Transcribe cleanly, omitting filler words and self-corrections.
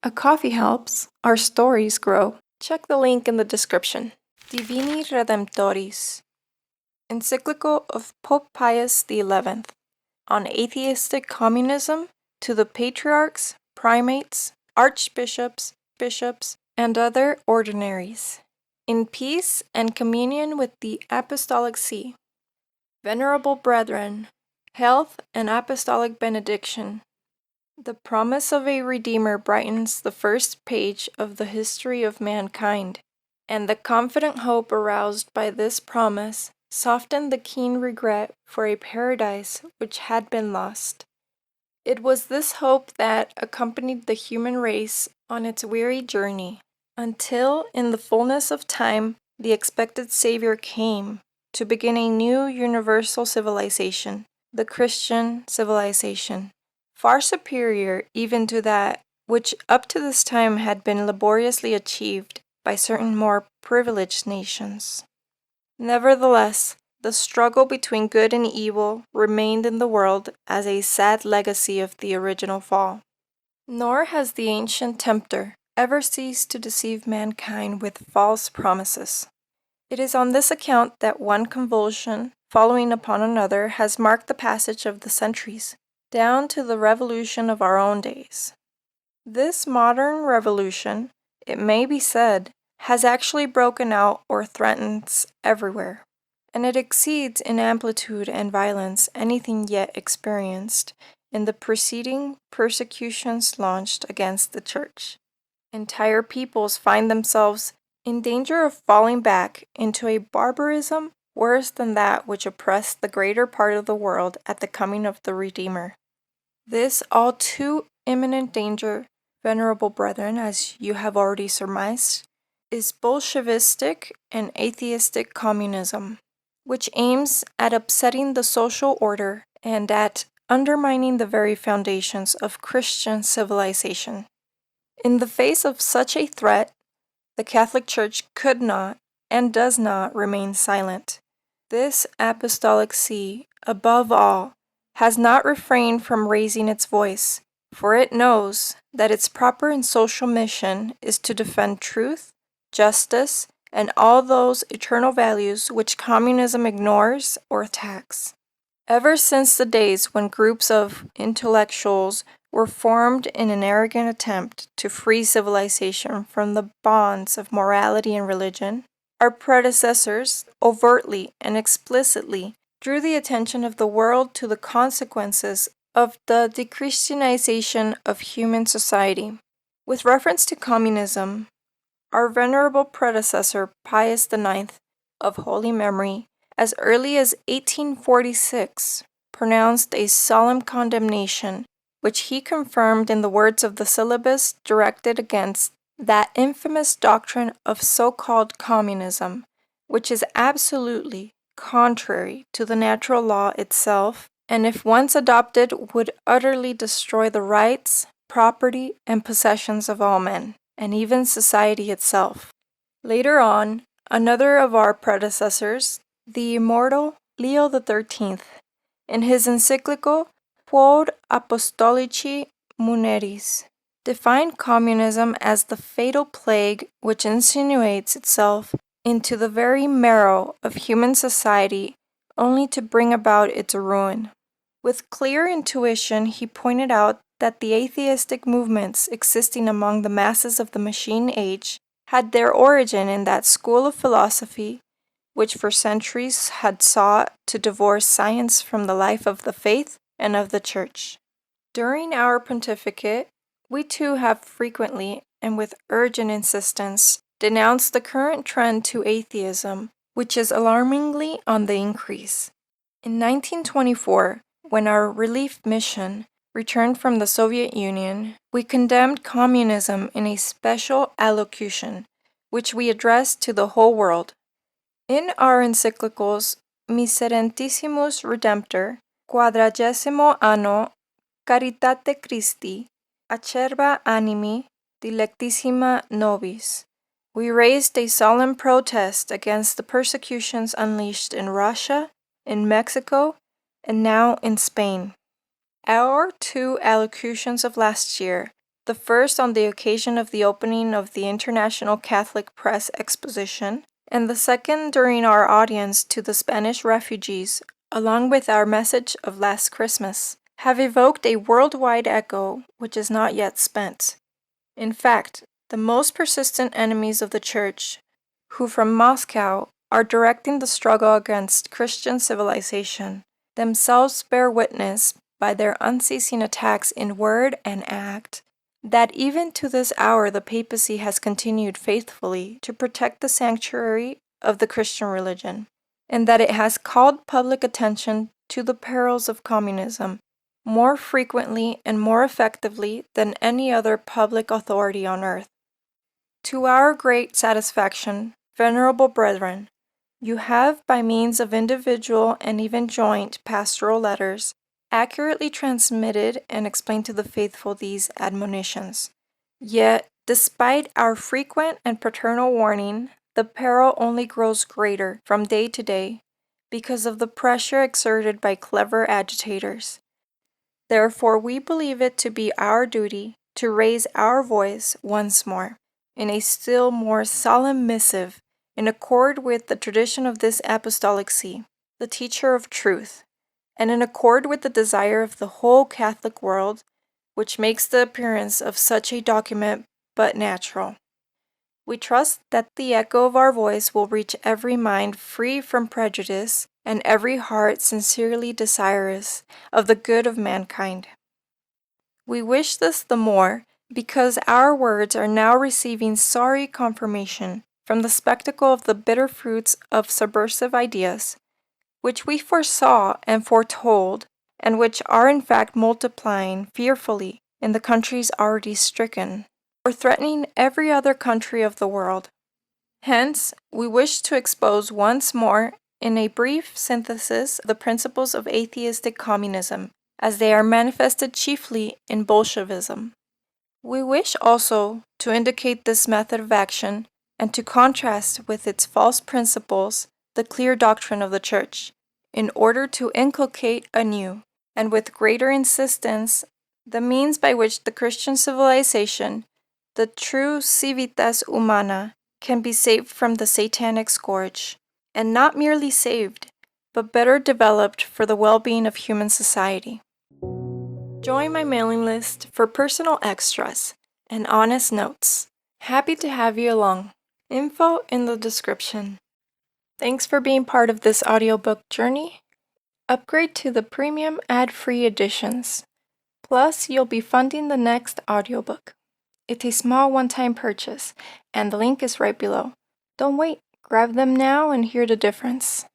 A coffee helps our stories grow. Check the link in the description. Divini Redemptoris, encyclical of Pope Pius XI on atheistic communism to the patriarchs, primates, archbishops, bishops, and other ordinaries, in peace and communion with the Apostolic See. Venerable brethren, health and apostolic benediction. The promise of a Redeemer brightens the first page of the history of mankind, and the confident hope aroused by this promise softened the keen regret for a paradise which had been lost. It was this hope that accompanied the human race on its weary journey, until in the fullness of time the expected Savior came to begin a new universal civilization, the Christian civilization, far superior even to that which up to this time had been laboriously achieved by certain more privileged nations. Nevertheless, the struggle between good and evil remained in the world as a sad legacy of the original fall. Nor has the ancient tempter ever ceased to deceive mankind with false promises. It is on this account that one convulsion, following upon another, has marked the passage of the centuries, down to the revolution of our own days. This modern revolution, it may be said, has actually broken out or threatens everywhere, and it exceeds in amplitude and violence anything yet experienced in the preceding persecutions launched against the Church. Entire peoples find themselves in danger of falling back into a barbarism worse than that which oppressed the greater part of the world at the coming of the Redeemer. This all too imminent danger, venerable brethren, as you have already surmised, is Bolshevistic and atheistic communism, which aims at upsetting the social order and at undermining the very foundations of Christian civilization. In the face of such a threat, the Catholic Church could not and does not remain silent. This Apostolic See, above all, has not refrained from raising its voice, for it knows that its proper and social mission is to defend truth, justice, and all those eternal values which communism ignores or attacks. Ever since the days when groups of intellectuals were formed in an arrogant attempt to free civilization from the bonds of morality and religion, our predecessors overtly and explicitly drew the attention of the world to the consequences of the dechristianization of human society. With reference to communism, our venerable predecessor Pius IX, of holy memory, as early as 1846, pronounced a solemn condemnation, which he confirmed in the words of the syllabus directed against that infamous doctrine of so-called communism, which is absolutely contrary to the natural law itself, and if once adopted would utterly destroy the rights, property, and possessions of all men, and even society itself. Later on, another of our predecessors, the immortal Leo XIII, in his encyclical Quod Apostolici Muneris, defined communism as the fatal plague which insinuates itself into the very marrow of human society only to bring about its ruin. With clear intuition, he pointed out that the atheistic movements existing among the masses of the machine age had their origin in that school of philosophy which for centuries had sought to divorce science from the life of the faith and of the Church. During our pontificate, we too have frequently and with urgent insistence denounced the current trend to atheism, which is alarmingly on the increase. In 1924, when our relief mission returned from the Soviet Union, we condemned communism in a special allocution, which we addressed to the whole world. In our encyclicals Miserentissimus Redemptor, Quadragesimo Anno, Caritate Christi, Acerba Animi, Dilectissima Nobis, we raised a solemn protest against the persecutions unleashed in Russia, in Mexico, and now in Spain. Our two allocutions of last year The first on the occasion of the opening of the International Catholic Press Exposition, and the second during our audience to the Spanish refugees, along with our message of last Christmas, have evoked a worldwide echo which is not yet spent. In fact, the most persistent enemies of the Church, who from Moscow are directing the struggle against Christian civilization, themselves bear witness by their unceasing attacks in word and act that even to this hour the papacy has continued faithfully to protect the sanctuary of the Christian religion, and that it has called public attention to the perils of communism more frequently and more effectively than any other public authority on earth. To our great satisfaction, venerable brethren, you have, by means of individual and even joint pastoral letters, accurately transmitted and explained to the faithful these admonitions. Yet, despite our frequent and paternal warning, the peril only grows greater from day to day because of the pressure exerted by clever agitators. Therefore, we believe it to be our duty to raise our voice once more, in a still more solemn missive, in accord with the tradition of this apostolic see, the teacher of truth, and in accord with the desire of the whole Catholic world, which makes the appearance of such a document but natural. We trust that the echo of our voice will reach every mind free from prejudice and every heart sincerely desirous of the good of mankind. We wish this the more because our words are now receiving sorry confirmation from the spectacle of the bitter fruits of subversive ideas, which we foresaw and foretold, and which are in fact multiplying fearfully in the countries already stricken, or threatening every other country of the world. Hence, we wish to expose once more, in a brief synthesis, the principles of atheistic communism, as they are manifested chiefly in Bolshevism. We wish also to indicate this method of action and to contrast with its false principles the clear doctrine of the Church, in order to inculcate anew, and with greater insistence, the means by which the Christian civilization, the true civitas humana, can be saved from the satanic scourge, and not merely saved, but better developed for the well-being of human society. Join my mailing list for personal extras and honest notes. Happy to have you along. Info in the description. Thanks for being part of this audiobook journey. Upgrade to the premium ad-free editions. Plus, you'll be funding the next audiobook. It's a small one-time purchase, and the link is right below. Don't wait, grab them now and hear the difference.